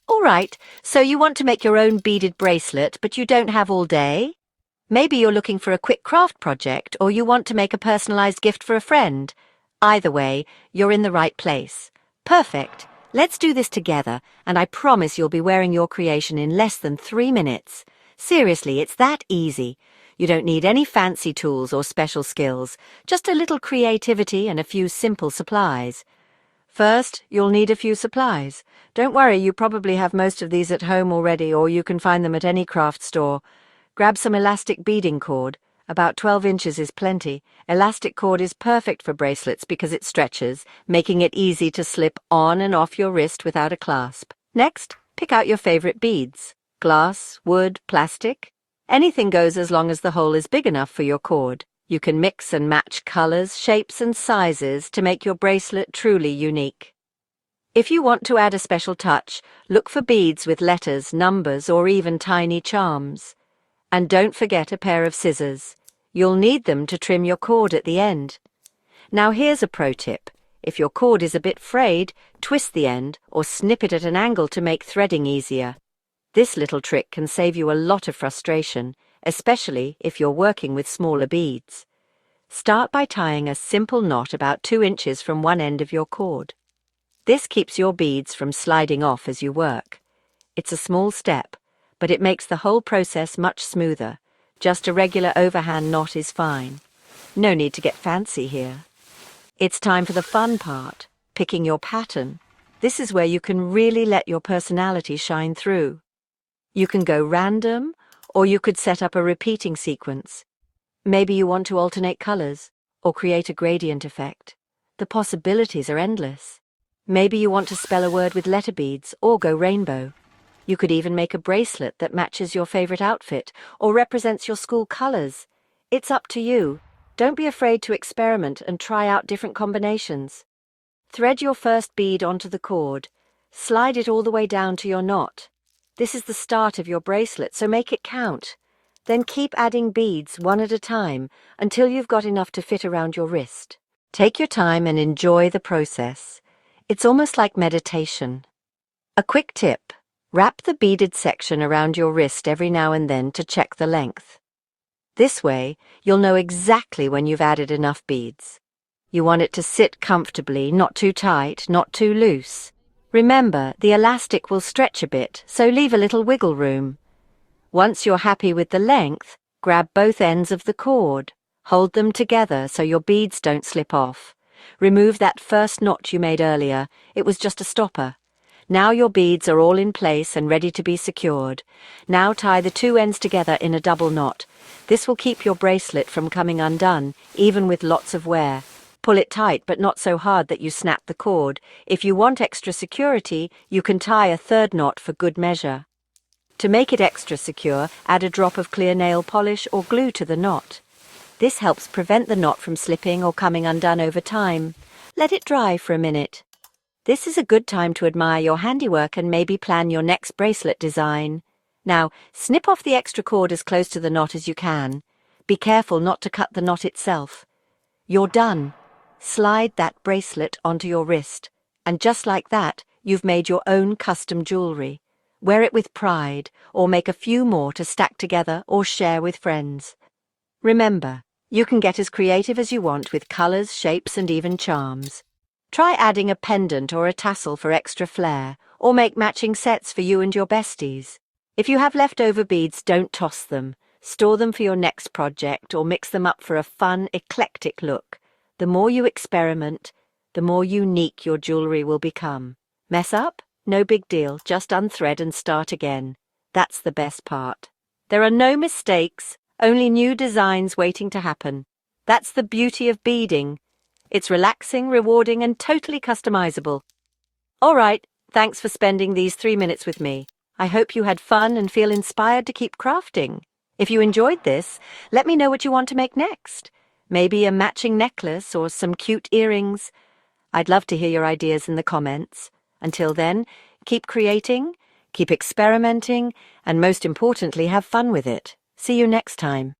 All right, so you want to make your own beaded bracelet, but you don't have all day? Maybe you're looking for a quick craft project, or you want to make a personalized gift for a friend. Either way, you're in the right place. Perfect. Let's do this together, and I promise you'll be wearing your creation in less than 3 minutes. Seriously, it's that easy. You don't need any fancy tools or special skills, just a little creativity and a few simple supplies. First, you'll need a few supplies. Don't worry, you probably have most of these at home already, or you can find them at any craft store. Grab some elastic beading cord. About 12 inches is plenty. Elastic cord is perfect for bracelets because it stretches, making it easy to slip on and off your wrist without a clasp. Next, pick out your favorite beads. Glass, wood, plastic. Anything goes as long as the hole is big enough for your cord. You can mix and match colors, shapes, and sizes to make your bracelet truly unique. If you want to add a special touch, look for beads with letters, numbers, or even tiny charms. And don't forget a pair of scissors. You'll need them to trim your cord at the end. Now here's a pro tip. If your cord is a bit frayed, twist the end or snip it at an angle to make threading easier. This little trick can save you a lot of frustration, especially if you're working with smaller beads. Start by tying a simple knot about 2 inches from one end of your cord. This keeps your beads from sliding off as you work. It's a small step, but it makes the whole process much smoother. Just a regular overhand knot is fine. No need to get fancy here. It's time for the fun part, picking your pattern. This is where you can really let your personality shine through. You can go random, or you could set up a repeating sequence. Maybe you want to alternate colors, or create a gradient effect. The possibilities are endless. Maybe you want to spell a word with letter beads, or go rainbow. You could even make a bracelet that matches your favorite outfit, or represents your school colors. It's up to you. Don't be afraid to experiment and try out different combinations. Thread your first bead onto the cord. Slide it all the way down to your knot. This is the start of your bracelet, so make it count. Then keep adding beads one at a time until you've got enough to fit around your wrist. Take your time and enjoy the process. It's almost like meditation. A quick tip: wrap the beaded section around your wrist every now and then to check the length. This way, you'll know exactly when you've added enough beads. You want it to sit comfortably, not too tight, not too loose. Remember, the elastic will stretch a bit, so leave a little wiggle room. Once you're happy with the length, grab both ends of the cord. Hold them together so your beads don't slip off. Remove that first knot you made earlier. It was just a stopper. Now your beads are all in place and ready to be secured. Now tie the 2 ends together in a double knot. This will keep your bracelet from coming undone, even with lots of wear. Pull it tight, but not so hard that you snap the cord. If you want extra security, you can tie a 3rd knot for good measure. To make it extra secure, add a drop of clear nail polish or glue to the knot. This helps prevent the knot from slipping or coming undone over time. Let it dry for a minute. This is a good time to admire your handiwork and maybe plan your next bracelet design. Now, snip off the extra cord as close to the knot as you can. Be careful not to cut the knot itself. You're done. Slide that bracelet onto your wrist, and just like that, you've made your own custom jewelry. Wear it with pride, or make a few more to stack together or share with friends. Remember, you can get as creative as you want with colors, shapes, and even charms. Try adding a pendant or a tassel for extra flair, or make matching sets for you and your besties. If you have leftover beads, don't toss them. Store them for your next project or mix them up for a fun, eclectic look. The more you experiment, the more unique your jewelry will become. Mess up? No big deal, just unthread and start again. That's the best part. There are no mistakes, only new designs waiting to happen. That's the beauty of beading. It's relaxing, rewarding, and totally customizable. All right, thanks for spending these 3 minutes with me. I hope you had fun and feel inspired to keep crafting. If you enjoyed this, let me know what you want to make next. Maybe a matching necklace or some cute earrings. I'd love to hear your ideas in the comments. Until then, keep creating, keep experimenting, and most importantly, have fun with it. See you next time.